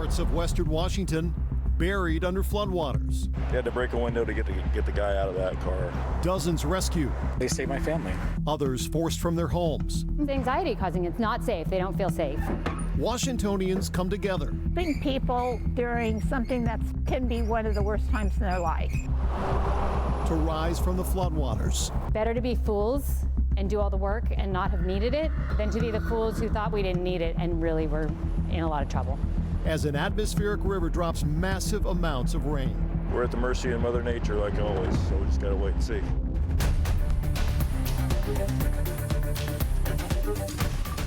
Parts of western Washington buried under floodwaters. They had to break a window to get the guy out of that car. Dozens rescued. They saved my family. Others forced from their homes. It's anxiety causing. It's not safe. They don't feel safe. Washingtonians come together. Helping people during something that can be one of the worst times in their life. To rise from the floodwaters. Better to be fools and do all the work and not have needed it than to be the fools who thought we didn't need it and really were in a lot of trouble. As an atmospheric river drops massive amounts of rain. We're at the mercy of Mother Nature like always, so we just gotta wait and see.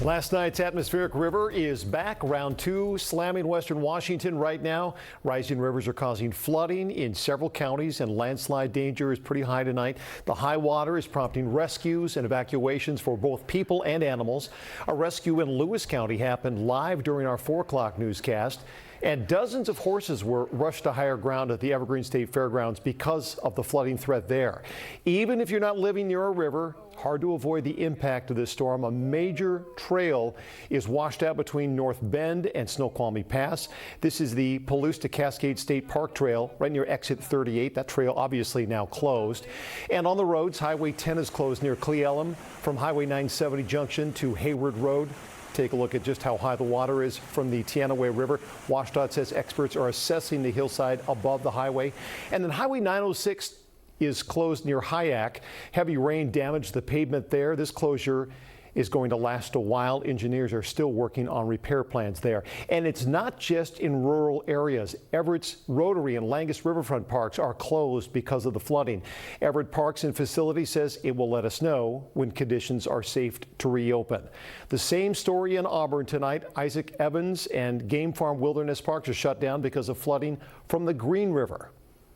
Last night's atmospheric river is back. Round 2 slamming western Washington right now. Rising rivers are causing flooding in several counties, and landslide danger is pretty high tonight. The high water is prompting rescues and evacuations for both people and animals. A rescue in Lewis County happened live during our 4 o'clock newscast. And dozens of horses were rushed to higher ground at the Evergreen State Fairgrounds because of the flooding threat there. Even if you're not living near a river, hard to avoid the impact of this storm. A major trail is washed out between North Bend and Snoqualmie Pass. This is the Palouse to Cascade State Park Trail right near exit 38. That trail obviously now closed. And on the roads, Highway 10 is closed near Cle Elum from Highway 970 junction to Hayward Road. Take a look at just how high the water is from the Teanaway River. WashDOT says experts are assessing the hillside above the highway. And then Highway 906 is closed near Hyack. Heavy rain damaged the pavement there. This closure is going to last a while. Engineers are still working on repair plans there. And it's not just in rural areas. Everett's Rotary and Langus Riverfront parks are closed because of the flooding. Everett Parks and Facility says it will let us know when conditions are safe to reopen. The same story in Auburn tonight. Isaac Evans and Game Farm Wilderness Parks are shut down because of flooding from the Green River.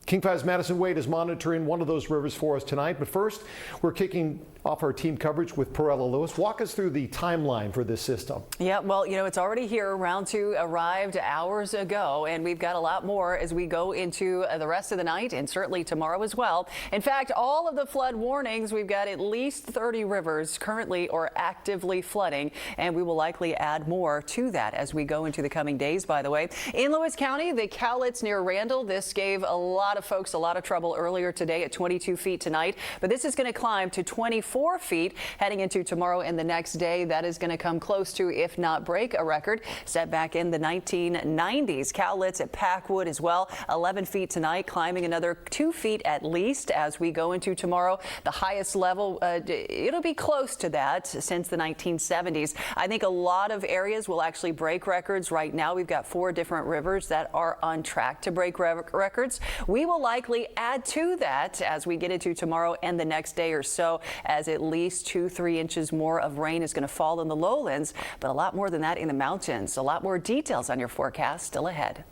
King 5's Madison Wade is monitoring one of those rivers for us tonight. But first, we're kicking off our team coverage with Perella Lewis. Walk us through the timeline for this system. Yeah, well, you know, it's already here. Round 2 arrived hours ago, and we've got a lot more as we go into the rest of the night and certainly tomorrow as well. In fact, all of the flood warnings, we've got at least 30 rivers currently or actively flooding, and we will likely add more to that as we go into the coming days, by the way. In Lewis County, the Cowlitz near Randall, this gave a lot of folks a lot of trouble earlier today at 22 feet tonight, but this is going to climb to 24 feet heading into tomorrow and the next day. That is going to come close to, if not break, a record set back in the 1990s. Cowlitz at Packwood as well, 11 feet tonight, climbing another 2 feet at least as we go into tomorrow. The highest level, it'll be close to that since the 1970s. I think a lot of areas will actually break records. Right now, we've got 4 different rivers that are on track to break records. We will likely add to that as we get into tomorrow and the next day or so, as at least 2-3 inches more of rain is going to fall in the lowlands, but a lot more than that in the mountains. A lot more details on your forecast still ahead.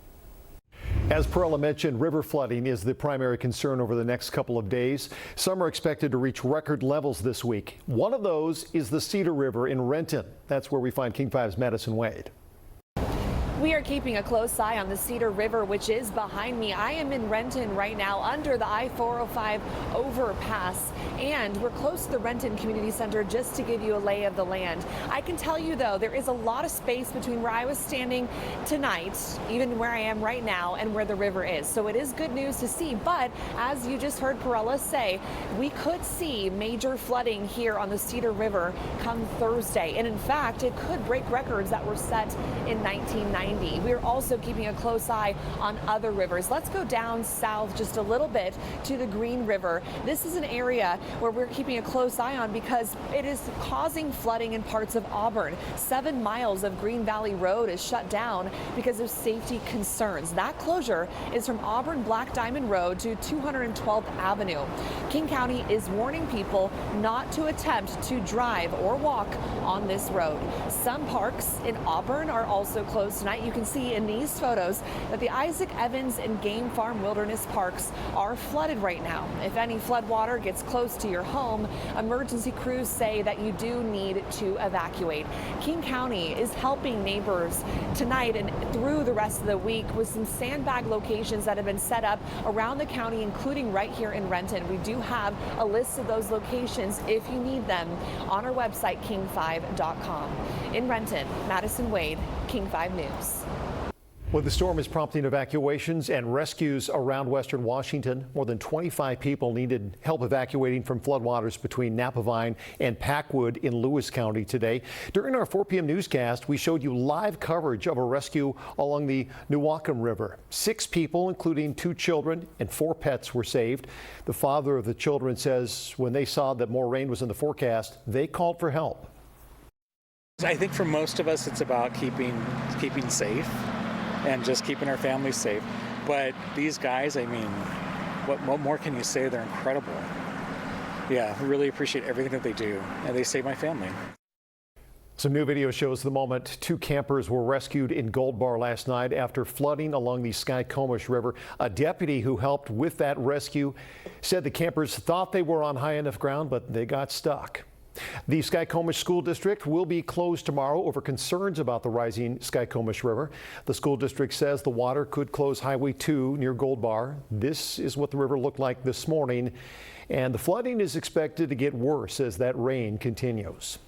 As Perella mentioned, river flooding is the primary concern over the next couple of days. Some are expected to reach record levels this week. One of those is the Cedar River in Renton. That's where we find King 5's Madison Wade. We are keeping a close eye on the Cedar River, which is behind me. I am in Renton right now under the I-405 overpass, and we're close to the Renton Community Center just to give you a lay of the land. I can tell you, though, there is a lot of space between where I was standing tonight, even where I am right now, and where the river is. So it is good news to see. But as you just heard Perella say, we could see major flooding here on the Cedar River come Thursday. And in fact, it could break records that were set in 1990. We're also keeping a close eye on other rivers. Let's go down south just a little bit to the Green River. This is an area where we're keeping a close eye on because it is causing flooding in parts of Auburn. 7 miles of Green Valley Road is shut down because of safety concerns. That closure is from Auburn Black Diamond Road to 212th Avenue. King County is warning people not to attempt to drive or walk on this road. Some parks in Auburn are also closed tonight. You can see in these photos that the Isaac Evans and Game Farm Wilderness Parks are flooded right now. If any flood water gets close to your home, emergency crews say that you do need to evacuate. King County is helping neighbors tonight and through the rest of the week with some sandbag locations that have been set up around the county, including right here in Renton. We do have a list of those locations if you need them on our website, king5.com. In Renton, Madison Wade, King 5 News. Well, the storm is prompting evacuations and rescues around western Washington. More than 25 people needed help evacuating from floodwaters between Napavine and Packwood in Lewis County today. During our 4 p.m. newscast, we showed you live coverage of a rescue along the Newaukum River. 6 people, including 2 children and 4 pets, were saved. The father of the children says when they saw that more rain was in the forecast, they called for help. I think for most of us, it's about keeping safe and just keeping our families safe. But these guys, I mean, what more can you say? They're incredible. Yeah, I really appreciate everything that they do, and they save my family. Some new video shows the moment 2 campers were rescued in Gold Bar last night after flooding along the Skycomish River. A deputy who helped with that rescue said the campers thought they were on high enough ground, but they got stuck. The Skycomish School District will be closed tomorrow over concerns about the rising Skycomish River. The school district says the water could close Highway 2 near Gold Bar. This is what the river looked like this morning, and the flooding is expected to get worse as that rain continues.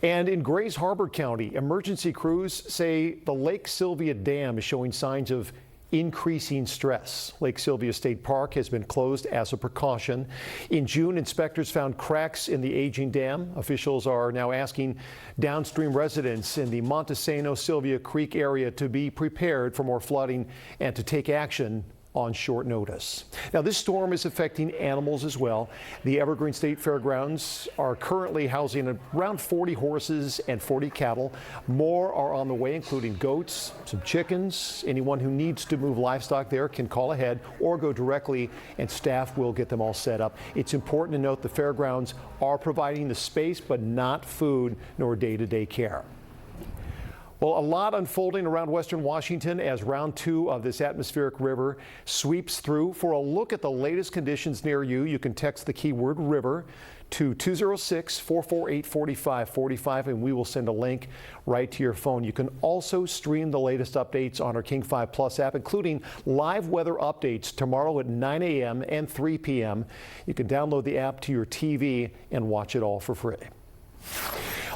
And in Grays Harbor County, emergency crews say the Lake Sylvia Dam is showing signs of increasing stress. Lake Sylvia State Park has been closed as a precaution. In June, inspectors found cracks in the aging dam. Officials are now asking downstream residents in the Montesano Sylvia Creek area to be prepared for more flooding and to take action on short notice. Now, this storm is affecting animals as well. The Evergreen State Fairgrounds are currently housing around 40 horses and 40 cattle. More are on the way, including goats, some chickens. Anyone who needs to move livestock there can call ahead or go directly, and staff will get them all set up. It's important to note the fairgrounds are providing the space, but not food nor day-to-day care. Well, a lot unfolding around western Washington as round 2 of this atmospheric river sweeps through. For a look at the latest conditions near you, you can text the keyword river to 206-448-4545, and we will send a link right to your phone. You can also stream the latest updates on our King 5 Plus app, including live weather updates tomorrow at 9 a.m. and 3 p.m. You can download the app to your TV and watch it all for free.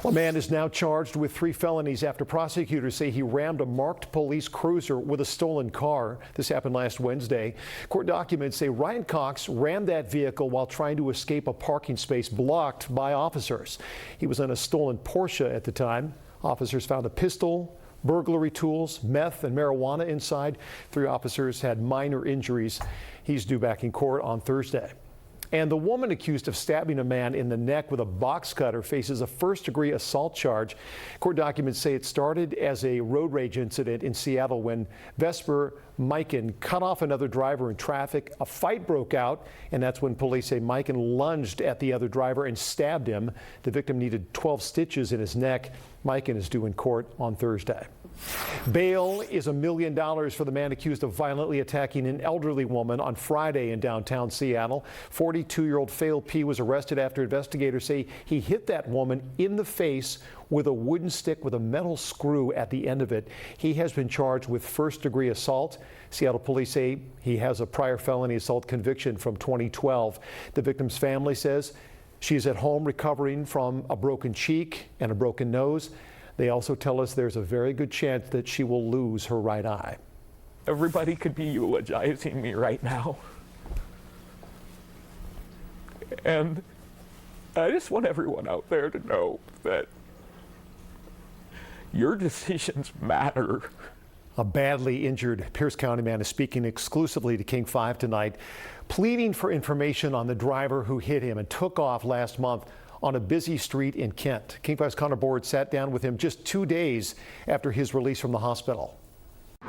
A man is now charged with 3 felonies after prosecutors say he rammed a marked police cruiser with a stolen car. This happened last Wednesday. Court documents say Ryan Cox rammed that vehicle while trying to escape a parking space blocked by officers. He was in a stolen Porsche at the time. Officers found a pistol, burglary tools, meth, and marijuana inside. 3 officers had minor injuries. He's due back in court on Thursday. And the woman accused of stabbing a man in the neck with a box cutter faces a first-degree assault charge. Court documents say it started as a road rage incident in Seattle when Vesper Mikan cut off another driver in traffic. A fight broke out, and that's when police say Mikan lunged at the other driver and stabbed him. The victim needed 12 stitches in his neck. Mikan is due in court on Thursday. Bail is $1 million for the man accused of violently attacking an elderly woman on Friday in downtown Seattle. 42-year-old Phil P. was arrested after investigators say he hit that woman in the face with a wooden stick with a metal screw at the end of it. He has been charged with first-degree assault. Seattle police say he has a prior felony assault conviction from 2012. The victim's family says she is at home recovering from a broken cheek and a broken nose. They also tell us there's a very good chance that she will lose her right eye. Everybody could be eulogizing me right now. And I just want everyone out there to know that your decisions matter. A badly injured Pierce County man is speaking exclusively to King 5 tonight, pleading for information on the driver who hit him and took off last month on a busy street in Kent. King 5's Connor Board sat down with him just 2 days after his release from the hospital.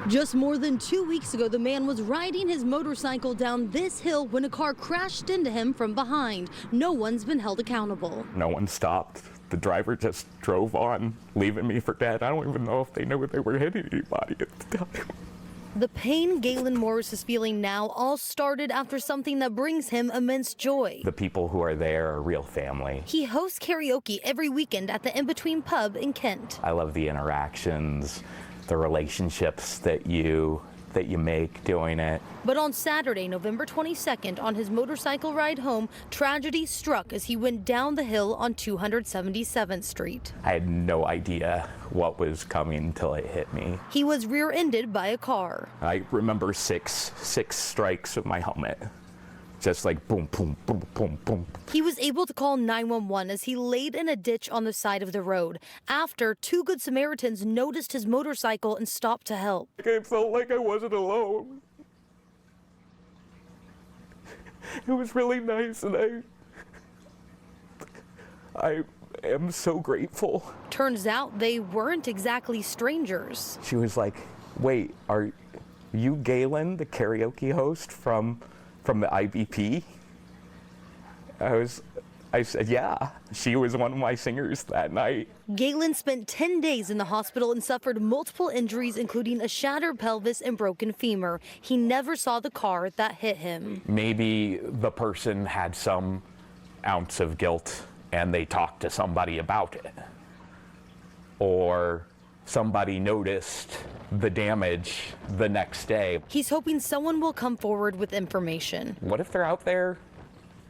Just more than 2 weeks ago, the man was riding his motorcycle down this hill when a car crashed into him from behind. No one's been held accountable. No one stopped. The driver just drove on, leaving me for dead. I don't even know if they knew they were hitting anybody at the time. The pain Galen Morris is feeling now all started after something that brings him immense joy. The people who are there are real family. He hosts karaoke every weekend at the In-Between Pub in Kent. I love the interactions, the relationships that you that you make doing it. But on Saturday, November 22nd, on his motorcycle ride home, tragedy struck as he went down the hill on 277th Street. I had no idea what was coming until it hit me. He was rear-ended by a car. I remember six strikes with my helmet. Just like boom, boom, boom, boom, boom. He was able to call 911 as he laid in a ditch on the side of the road after two Good Samaritans noticed his motorcycle and stopped to help. I felt like I wasn't alone. It was really nice, and I am so grateful. Turns out they weren't exactly strangers. She was like, wait, are you Galen, the karaoke host from the IBP? I said, yeah. She was one of my singers that night. Galen spent 10 days in the hospital and suffered multiple injuries, including a shattered pelvis and broken femur. He never saw the car that hit him. Maybe the person had some ounce of guilt and they talked to somebody about it. Or somebody noticed the damage the next day. He's hoping someone will come forward with information. What if they're out there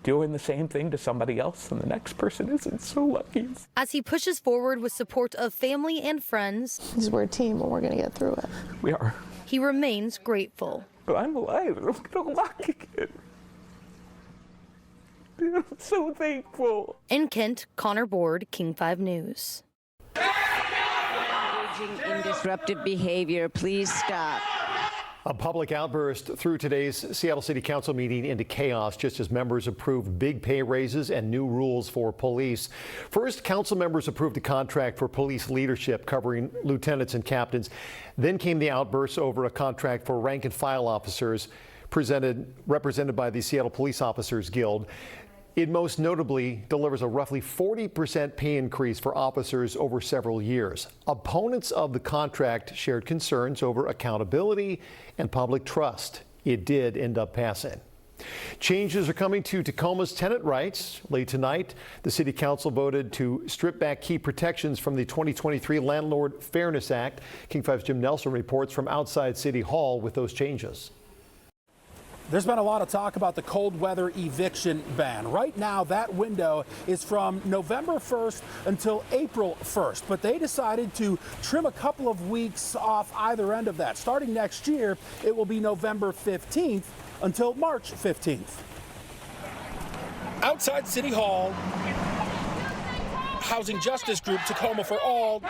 doing the same thing to somebody else and the next person isn't so lucky? As he pushes forward with support of family and friends, we're a team and we're going to get through it. We are. He remains grateful. But I'm alive and I'm going to walk again. I'm so thankful. In Kent, Connor Board, King 5 News. In disruptive behavior, please stop. A public outburst threw today's Seattle City Council meeting into chaos just as members approved big pay raises and new rules for police. First, council members approved a contract for police leadership covering lieutenants and captains. Then came the outbursts over a contract for rank and file officers represented by the Seattle Police Officers Guild. It most notably delivers a roughly 40% pay increase for officers over several years. Opponents of the contract shared concerns over accountability and public trust. It did end up passing. Changes are coming to Tacoma's tenant rights. Late tonight, the City Council voted to strip back key protections from the 2023 Landlord Fairness Act. King 5's Jim Nelson reports from outside City Hall with those changes. There's been a lot of talk about the cold weather eviction ban. Right now, that window is from November 1st until April 1st, but they decided to trim a couple of weeks off either end of that. Starting next year, it will be November 15th until March 15th. Outside City Hall, housing justice group Tacoma for All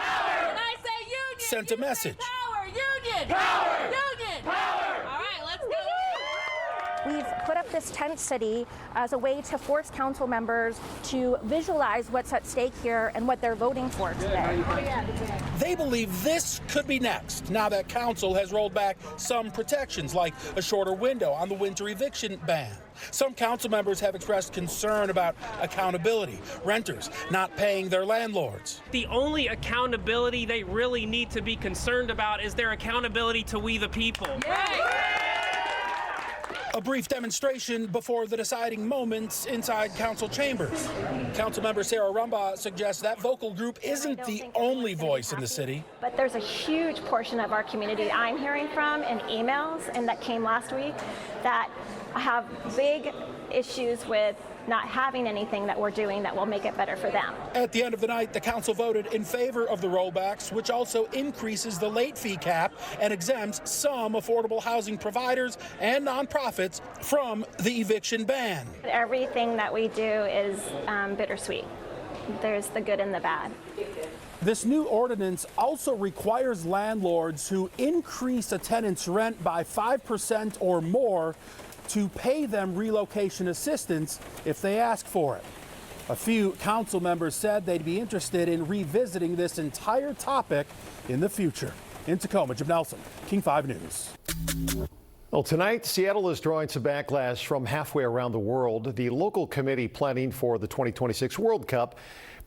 sent a message. Power, union! Power! Union! Power! All right, let's go! We've put up this tent city as a way to force council members to visualize what's at stake here and what they're voting for today. They believe this could be next, now that council has rolled back some protections, like a shorter window on the winter eviction ban. Some council members have expressed concern about accountability, renters not paying their landlords. The only accountability they really need to be concerned about is their accountability to we the people. A brief demonstration before the deciding moments inside council chambers. Councilmember Sarah Rumbaugh suggests that vocal group isn't the only voice in the city. But there's a huge portion of our community I'm hearing from in emails, and that came last week, that have big issues with not having anything that we're doing that will make it better for them. At the end of the night, the council voted in favor of the rollbacks, which also increases the late fee cap and exempts some affordable housing providers and nonprofits from the eviction ban. Everything that we do is bittersweet. There's the good and the bad. This new ordinance also requires landlords who increase a tenant's rent by 5% or more to pay them relocation assistance if they ask for it. A few council members said they'd be interested in revisiting this entire topic in the future. In Tacoma, Jim Nelson, King 5 News. Well, tonight, Seattle is drawing some backlash from halfway around the world. The local committee planning for the 2026 World Cup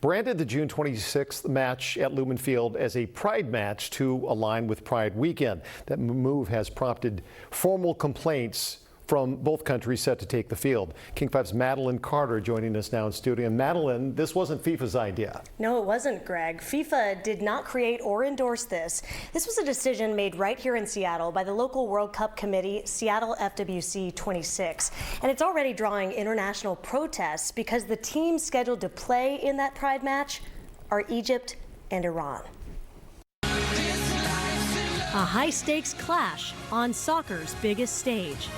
branded the June 26th match at Lumen Field as a Pride match to align with Pride Weekend. That move has prompted formal complaints from both countries set to take the field. King 5's Madeline Carter joining us now in studio. And Madeline, this wasn't FIFA's idea. No, it wasn't, Greg. FIFA did not create or endorse this. This was a decision made right here in Seattle by the local World Cup committee, Seattle FWC 26. And it's already drawing international protests because the teams scheduled to play in that Pride match are Egypt and Iran. A high-stakes clash on soccer's biggest stage.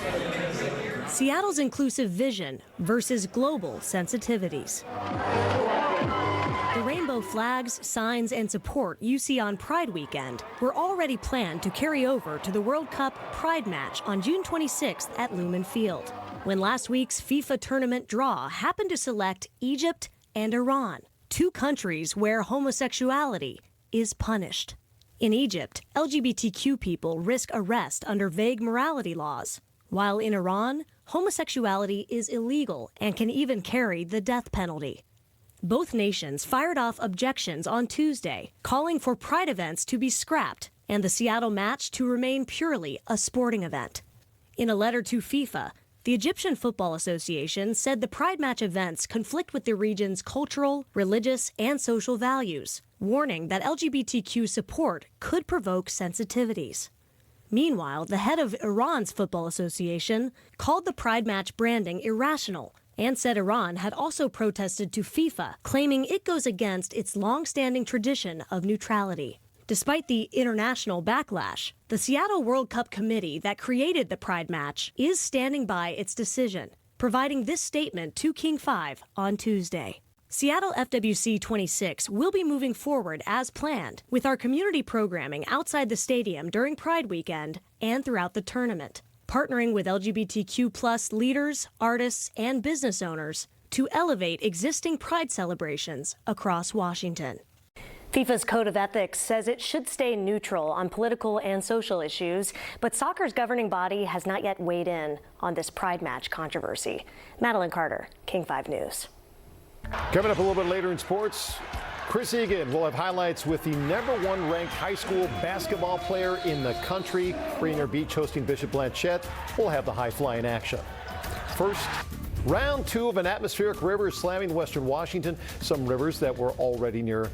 Seattle's inclusive vision versus global sensitivities. The rainbow flags, signs, and support you see on Pride Weekend were already planned to carry over to the World Cup Pride match on June 26th at Lumen Field, when last week's FIFA tournament draw happened to select Egypt and Iran, two countries where homosexuality is punished. In Egypt, LGBTQ people risk arrest under vague morality laws, while in Iran, homosexuality is illegal and can even carry the death penalty. Both nations fired off objections on Tuesday, calling for Pride events to be scrapped and the Seattle match to remain purely a sporting event. In a letter to FIFA, the Egyptian Football Association said the Pride match events conflict with the region's cultural, religious, and social values, warning that LGBTQ support could provoke sensitivities. Meanwhile, the head of Iran's Football Association called the Pride match branding irrational and said Iran had also protested to FIFA, claiming it goes against its long-standing tradition of neutrality. Despite the international backlash, the Seattle World Cup committee that created the Pride match is standing by its decision, providing this statement to King 5 on Tuesday. Seattle FWC 26 will be moving forward as planned with our community programming outside the stadium during Pride Weekend and throughout the tournament, partnering with LGBTQ+ leaders, artists, and business owners to elevate existing Pride celebrations across Washington. FIFA's Code of Ethics says it should stay neutral on political and social issues, but soccer's governing body has not yet weighed in on this Pride match controversy. Madeline Carter, King 5 News. Coming up a little bit later in sports, Chris Egan will have highlights with the #1 ranked high school basketball player in the country. Rainier Beach hosting Bishop Blanchette. We'll have the high-flying action. First, round 2 of an atmospheric river is slamming western Washington. Some rivers that were already near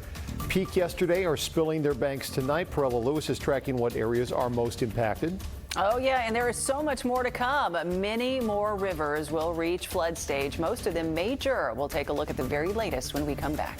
peak yesterday are spilling their banks tonight. Perella Lewis is tracking what areas are most impacted. Oh, yeah, and there is so much more to come. Many more rivers will reach flood stage, most of them major. We'll take a look at the very latest when we come back.